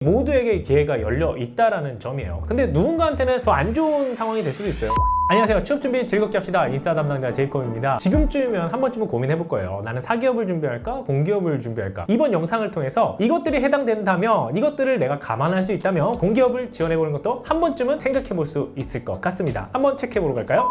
모두에게 기회가 열려 있다라는 점이에요. 근데 누군가한테는 더 안 좋은 상황이 될 수도 있어요. 안녕하세요. 취업 준비 즐겁게 합시다. 인싸 담당자 제이콥입니다. 지금쯤이면 한 번쯤은 고민해볼 거예요. 나는 사기업을 준비할까? 공기업을 준비할까? 이번 영상을 통해서 이것들이 해당된다면, 이것들을 내가 감안할 수 있다면 공기업을 지원해보는 것도 한 번쯤은 생각해볼 수 있을 것 같습니다. 한번 체크해보러 갈까요?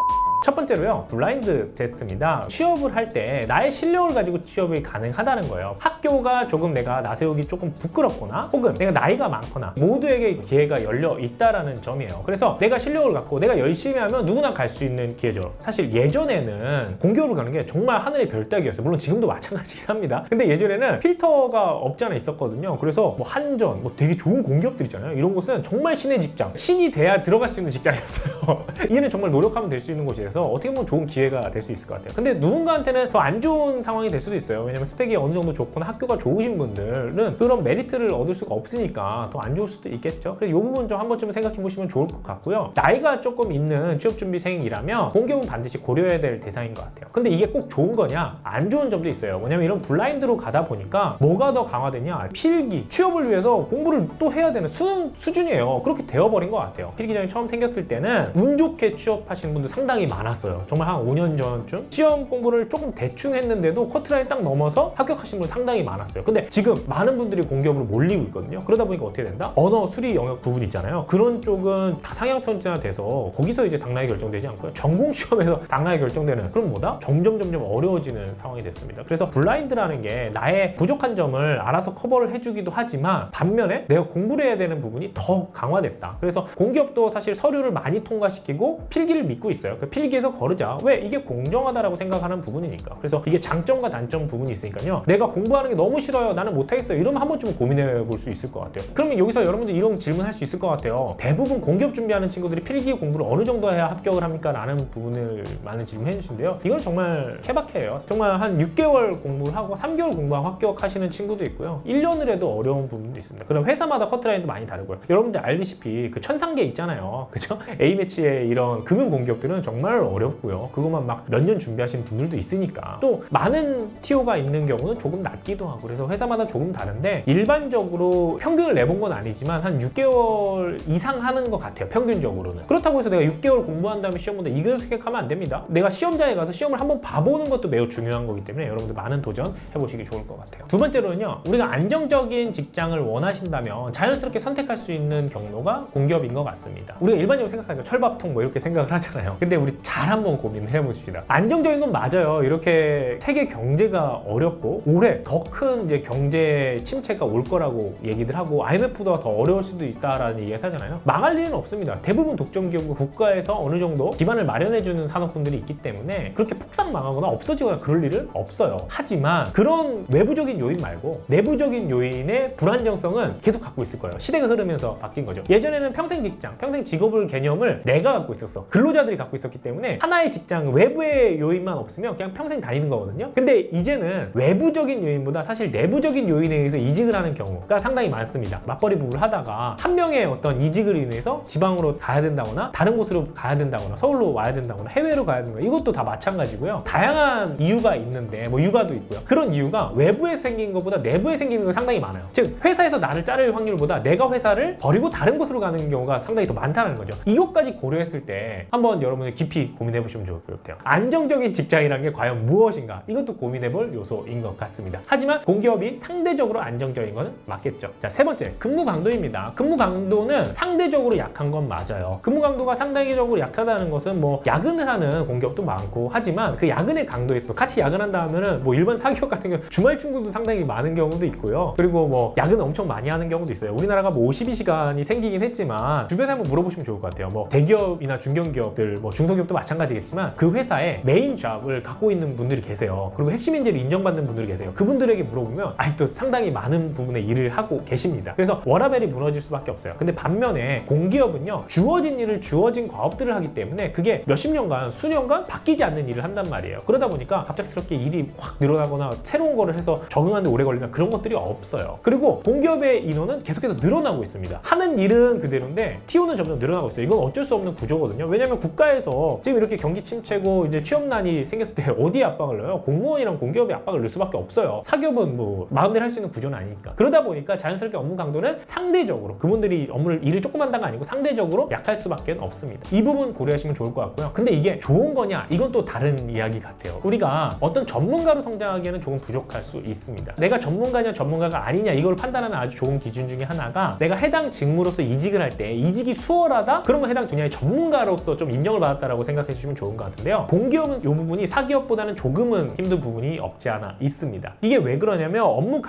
첫 번째로요, 블라인드 테스트입니다. 취업을 할 때 나의 실력을 가지고 취업이 가능하다는 거예요. 학교가 조금 내가 나세우기 조금 부끄럽거나 혹은 내가 나이가 많거나 모두에게 기회가 열려 있다라는 점이에요. 그래서 내가 실력을 갖고 내가 열심히 하면 누구나 갈 수 있는 기회죠. 사실 예전에는 공기업을 가는 게 정말 하늘의 별따기였어요. 물론 지금도 마찬가지긴 합니다. 근데 예전에는 필터가 없지 않아 있었거든요. 그래서 뭐 한전, 뭐 되게 좋은 공기업들 있잖아요. 이런 곳은 정말 신의 직장, 신이 돼야 들어갈 수 있는 직장이었어요. 이는 정말 노력하면 될 수 있는 곳이라서 어떻게 보면 좋은 기회가 될 수 있을 것 같아요. 근데 누군가한테는 더 안 좋은 상황이 될 수도 있어요. 왜냐면 스펙이 어느 정도 좋거나 학교가 좋으신 분들은 그런 메리트를 얻을 수가 없으니까 더 안 좋을 수도 있겠죠. 그래서 이 부분 좀 한 번쯤 생각해 보시면 좋을 것 같고요. 나이가 조금 있는 취업준비생이라면 공기업은 반드시 고려해야 될 대상인 것 같아요. 근데 이게 꼭 좋은 거냐? 안 좋은 점도 있어요. 왜냐면 이런 블라인드로 가다 보니까 뭐가 더 강화되냐? 필기, 취업을 위해서 공부를 또 해야 되는 수능 수준이에요. 그렇게 되어버린 것 같아요. 필기전이 처음 생겼을 때는 운 좋게 취업하시는 분들 상당히 많았어요. 정말 한 5년 전쯤 시험 공부를 조금 대충 했는데도 커트라인 딱 넘어서 합격하신 분 상당히 많았어요. 근데 지금 많은 분들이 공기업으로 몰리고 있거든요. 그러다 보니까 어떻게 된다? 언어 수리 영역 부분 있잖아요. 그런 쪽은 다 상향 편준화돼서 거기서 이제 당락이 결정되지 않고요. 전공 시험에서 당락이 결정되는, 그럼 뭐다? 점점 어려워지는 상황이 됐습니다. 그래서 블라인드라는 게 나의 부족한 점을 알아서 커버를 해주기도 하지만 반면에 내가 공부를 해야 되는 부분이 더 강화됐다. 그래서 공기업도 사실 서류를 많이 통과시키고 필기를 믿고 있어요. 그 필기에서 거르자. 왜? 이게 공정하다라고 생각하는 부분이니까. 그래서 이게 장점과 단점 부분이 있으니까요. 내가 공부하는 게 너무 싫어요. 나는 못하겠어요. 이러면 한 번쯤 고민해 볼 수 있을 것 같아요. 그러면 여기서 여러분들 이런 질문 할 수 있을 것 같아요. 대부분 공기업 준비하는 친구들이 필기 공부를 어느 정도 해야 합격을 합니까? 라는 부분을 많은 질문해 주시는데요. 이건 정말 케바케예요. 정말 한 6개월 공부를 하고 3개월 공부하고 합격하시는 친구도 있고요. 1년을 해도 어려운 부분도 있습니다. 그럼 회사마다 커트라인도 많이 다르고요. 여러분들 알다시피 그 천상계 있잖아요. 그죠? A매치의 이런 금융 공기업들은 정말 어렵고요. 그것만 막 몇 년 준비하시는 분들도 있으니까. 또 많은 TO가 있는 경우는 조금 낮기도 하고, 그래서 회사마다 조금 다른데 일반적으로 평균을 내본 건 아니지만 한 6개월 이상 하는 것 같아요. 평균적으로는. 그렇다고 해서 내가 6개월 공부한 다음에 시험 본다, 이걸 생각하면 안 됩니다. 내가 시험장에 가서 시험을 한번 봐보는 것도 매우 중요한 거기 때문에 여러분들 많은 도전 해보시기 좋을 것 같아요. 두 번째로는요, 우리가 안정적인 직장을 원하신다면 자연스럽게 선택할 수 있는 경로가 공기업인 것 같습니다. 우리가 일반적으로 생각하죠. 철밥통 뭐 이렇게 생각을 하잖아요. 근데 우리 잘 한번 고민을 해봅시다. 안정적인 건 맞아요. 이렇게 세계 경제가 어렵고 올해 더 큰 이제 경제 침체가 올 거라고 얘기들 하고 IMF보다 더 어려울 수도 있다라는 얘기를 하잖아요. 망할 일은 없습니다. 대부분 독점기업과 국가에서 어느 정도 기반을 마련해주는 산업군들이 있기 때문에 그렇게 폭삭 망하거나 없어지거나 그럴 일은 없어요. 하지만 그런 외부적인 요인 말고 내부적인 요인의 불안정성은 계속 갖고 있을 거예요. 시대가 흐르면서 바뀐 거죠. 예전에는 평생 직장, 평생 직업을 개념을 내가 갖고 있었어. 근로자들이 갖고 있었기 때문에 하나의 직장, 외부의 요인만 없으면 그냥 평생 다니는 거거든요. 근데 이제는 외부적인 요인보다 사실 내부적인 요인에 의해서 이직을 하는 경우가 상당히 많습니다. 맞벌이 부부를 하다가 한 명의 어떤 이직을 인해서 지방으로 가야 된다거나 다른 곳으로 가야 된다거나 서울로 와야 된다거나 해외로 가야 된다거나, 이것도 다 마찬가지고요. 다양한 이유가 있는데 뭐 육아도 있고요. 그런 이유가 외부에 생긴 것보다 내부에 생기는 게 상당히 많아요. 즉 회사에서 나를 자를 확률보다 내가 회사를 버리고 다른 곳으로 가는 경우가 상당히 더 많다는 거죠. 이것까지 고려했을 때 한번 여러분들 깊이 고민해 보시면 좋을 것 같아요. 안정적인 직장이라는 게 과연 무엇인가? 이것도 고민해 볼 요소인 것 같습니다. 하지만 공기업이 상대적으로 안정적인 거는 맞겠죠. 자, 세 번째, 근무 강도입니다. 근무 강도는 상대적으로 약한 건 맞아요. 근무 강도가 상대적으로 약하다는 것은 뭐 야근을 하는 공기업도 많고, 하지만 그 야근의 강도에 있어 같이 야근한다 하면은 뭐 일반 사기업 같은 경우 주말 출근도 상당히 많은 경우도 있고요. 그리고 뭐 야근 엄청 많이 하는 경우도 있어요. 우리나라가 뭐 52시간이 생기긴 했지만 주변에 한번 물어보시면 좋을 것 같아요. 뭐 대기업이나 중견기업들, 뭐 중소기업도 마찬가지겠지만 그 회사에 메인 잡을 갖고 있는 분들이 계세요. 그리고 핵심 인재를 인정받는 분들이 계세요. 그분들에게 물어보면 아직도 상당히 많은 부분의 일을 하고 계십니다. 그래서 워라밸이 무너질 수밖에 없어요. 근데 반면에 공기업은요, 주어진 일을 주어진 과업들을 하기 때문에 그게 몇십 년간, 수년간 바뀌지 않는 일을 한단 말이에요. 그러다 보니까 갑작스럽게 일이 확 늘어나거나 새로운 거를 해서 적응하는데 오래 걸리나 그런 것들이 없어요. 그리고 공기업의 인원은 계속해서 늘어나고 있습니다. 하는 일은 그대로인데 TO는 점점 늘어나고 있어요. 이건 어쩔 수 없는 구조거든요. 왜냐면 국가에서 지금 이렇게 경기 침체고 이제 취업난이 생겼을 때 어디에 압박을 넣어요? 공무원이랑 공기업에 압박을 넣을 수밖에 없어요. 사기업은 뭐 마음대로 할 수 있는 구조는 아니니까. 그러다 보니까 자연스럽게 업무 강도는 상대적으로 그분들이 일을 조금 한다가 아니고 상대적으로 약할 수밖에 없습니다. 이 부분 고려하시면 좋을 것 같고요. 근데 이게 좋은 거냐? 이건 또 다른 이야기 같아요. 우리가 어떤 전문가로 성장하기에는 조금 부족할 수 있습니다. 내가 전문가냐 전문가가 아니냐 이걸 판단하는 아주 좋은 기준 중에 하나가 내가 해당 직무로서 이직을 할 때 이직이 수월하다? 그러면 해당 분야의 전문가로서 좀 인정을 받았다라고 생각해 주시면 좋은 것 같은데요. 공기업은 이 부분이 사기업보다는 조금은 힘든 부분이 없지 않아 있습니다. 이게 왜 그러냐면 업무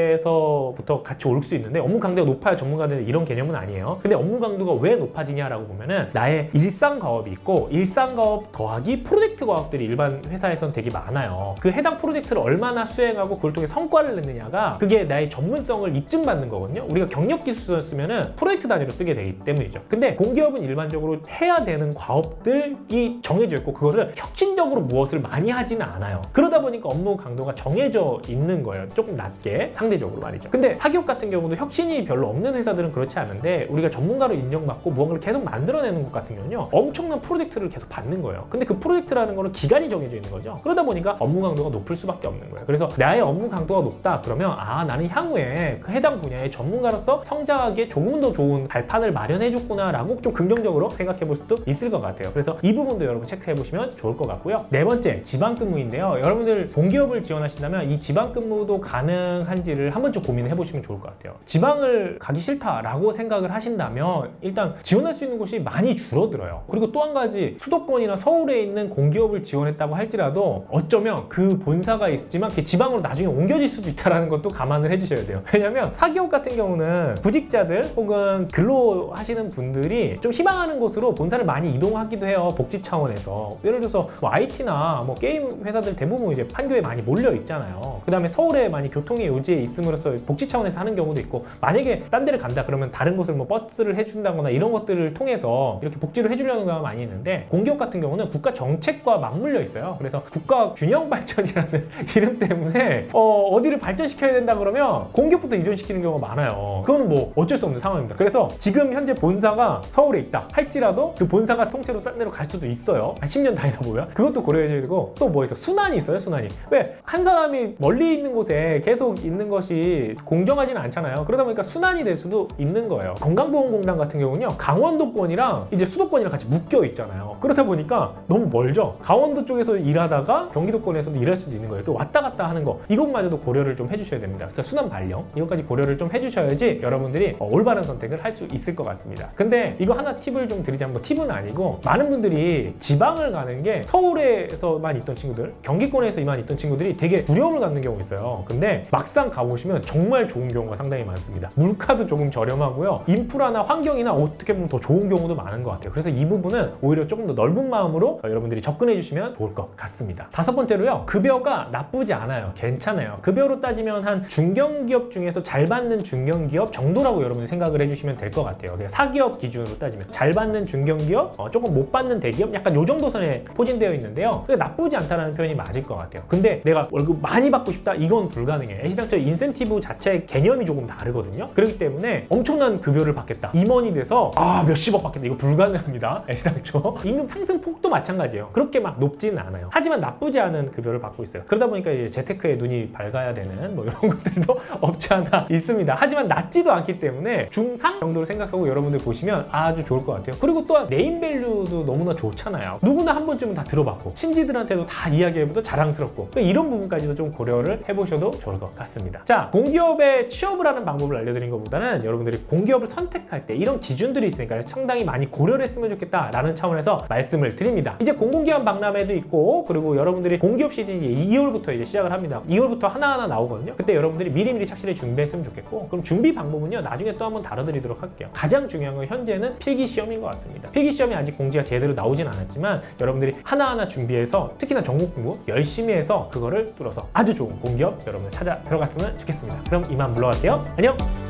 강도에서부터 같이 올 수 있는데 업무 강도가 높아야 전문가들 이런 개념은 아니에요. 근데 업무 강도가 왜 높아지냐라고 보면은 나의 일상 과업이 있고 일상 과업 더하기 프로젝트 과업들이 일반 회사에서는 되게 많아요. 그 해당 프로젝트를 얼마나 수행하고 그걸 통해 성과를 내느냐가 그게 나의 전문성을 입증받는 거거든요. 우리가 경력 기술서였으면은 프로젝트 단위로 쓰게 되기 때문이죠. 근데 공기업은 일반적으로 해야 되는 과업들이 정해져 있고 그거를 혁신적으로 무엇을 많이 하지는 않아요. 그러다 보니까 업무 강도가 정해져 있는 거예요. 조금 낮게 상대적으로 말이죠. 근데 사기업 같은 경우도 혁신이 별로 없는 회사들은 그렇지 않은데 우리가 전문가로 인정받고 무언가를 계속 만들어내는 것 같은 경우는요 엄청난 프로젝트를 계속 받는 거예요. 근데 그 프로젝트라는 거는 기간이 정해져 있는 거죠. 그러다 보니까 업무 강도가 높을 수밖에 없는 거예요. 그래서 나의 업무 강도가 높다 그러면 나는 향후에 그 해당 분야의 전문가로서 성장하기에 조금 더 좋은 발판을 마련해 줬구나 라고 좀 긍정적으로 생각해 볼 수도 있을 것 같아요. 그래서 이 부분도 여러분 체크해 보시면 좋을 것 같고요. 네 번째, 지방근무인데요. 여러분들 공기업을 지원하신다면 이 지방근무도 가능한지를 한 번쯤 고민해 보시면 좋을 것 같아요. 지방을 가기 싫다라고 생각을 하신다면 일단 지원할 수 있는 곳이 많이 줄어들어요. 그리고 또 한 가지 수도권이나 서울에 있는 공기업을 지원했다고 할지라도 어쩌면 그 본사가 있지만 그게 지방으로 나중에 옮겨질 수도 있다는 것도 감안을 해주셔야 돼요. 왜냐면 사기업 같은 경우는 구직자들 혹은 근로하시는 분들이 좀 희망하는 곳으로 본사를 많이 이동하기도 해요. 복지 차원에서. 예를 들어서 뭐 IT나 뭐 게임 회사들 대부분 이제 판교에 많이 몰려 있잖아요. 그 다음에 서울에 많이 교통의 요지에 있음으로써 복지 차원에서 하는 경우도 있고 만약에 딴 데를 간다 그러면 다른 곳을 뭐 버스를 해준다거나 이런 것들을 통해서 이렇게 복지를 해주려는 경우가 많이 있는데 공기업 같은 경우는 국가 정책과 맞물려 있어요. 그래서 국가 균형 발전이라는 이름 때문에 어디를 발전시켜야 된다 그러면 공기업부터 이전시키는 경우가 많아요. 그건 뭐 어쩔 수 없는 상황입니다. 그래서 지금 현재 본사가 서울에 있다 할지라도 그 본사가 통째로 딴 데로 갈 수도 있어요. 한 10년 다니다 보면 그것도 고려해줘야 되고 또 뭐 있어? 순환이 있어요. 순환이. 왜? 한 사람이 멀리 있는 곳에 계속 있는 것이 공정하지는 않잖아요. 그러다 보니까 순환이 될 수도 있는 거예요. 건강보험공단 같은 경우는요 강원도권이랑 이제 수도권이랑 같이 묶여 있잖아요. 그러다 보니까 너무 멀죠. 강원도 쪽에서 일하다가 경기도권에서도 일할 수도 있는 거예요. 또 왔다 갔다 하는 거 이것마저도 고려를 좀 해주셔야 됩니다. 그러니까 순환 발령 이것까지 고려를 좀 해주셔야지 여러분들이 올바른 선택을 할 수 있을 것 같습니다. 근데 이거 하나 팁을 좀 드리자면 뭐 팁은 아니고 많은 분들이 지방을 가는 게 서울에서만 있던 친구들 경기권에서만 있던 친구들이 되게 두려움을 갖는 경우가 있어요. 근데 막상 가보시면 정말 좋은 경우가 상당히 많습니다. 물가도 조금 저렴하고요. 인프라나 환경이나 어떻게 보면 더 좋은 경우도 많은 것 같아요. 그래서 이 부분은 오히려 조금 더 넓은 마음으로 여러분들이 접근해 주시면 좋을 것 같습니다. 다섯 번째로요. 급여가 나쁘지 않아요. 괜찮아요. 급여로 따지면 한 중견기업 중에서 잘 받는 중견기업 정도라고 여러분이 생각을 해주시면 될 것 같아요. 사기업 기준으로 따지면 잘 받는 중견기업, 조금 못 받는 대기업 약간 요 정도 선에 포진되어 있는데요. 나쁘지 않다는 표현이 맞을 것 같아요. 근데 내가 월급 많이 받고 싶다? 이건 불가능해요. 애시당초 인센티브 자체 개념이 조금 다르거든요. 그렇기 때문에 엄청난 급여를 받겠다. 임원이 돼서 몇십억 받겠다. 이거 불가능합니다. 애시당초. 임금 상승 폭도 마찬가지예요. 그렇게 막 높지는 않아요. 하지만 나쁘지 않은 급여를 받고 있어요. 그러다 보니까 이제 재테크에 눈이 밝아야 되는 뭐 이런 것들도 없지 않아 있습니다. 하지만 낮지도 않기 때문에 중상 정도로 생각하고 여러분들 보시면 아주 좋을 것 같아요. 그리고 또한 네임밸류도 너무나 좋잖아요. 누구나 한 번쯤은 다 들어봤고 친지들한테도 다 이야기해보도 자랑스럽고 이런 부분까지도 좀 고려를 해보셔도 좋을 것 같습니다. 자, 공기업에 취업을 하는 방법을 알려드린 것보다는 여러분들이 공기업을 선택할 때 이런 기준들이 있으니까 상당히 많이 고려를 했으면 좋겠다라는 차원에서 말씀을 드립니다. 이제 공공기관 박람회도 있고 그리고 여러분들이 공기업 시즌이 2월부터 이제 시작을 합니다. 2월부터 하나하나 나오거든요. 그때 여러분들이 미리미리 착실히 준비했으면 좋겠고 그럼 준비 방법은요 나중에 또 한번 다뤄드리도록 할게요. 가장 중요한 건 현재는 필기시험인 것 같습니다. 필기시험이 아직 공지가 제대로 나오진 않았지만 여러분들이 하나하나 준비해서 특히나 전국 공부 열심히 해서 그거를 뚫어서 아주 좋은 공기업 여러분들 찾아 들어갔으면 좋겠습니다. 그럼 이만 물러갈게요. 안녕!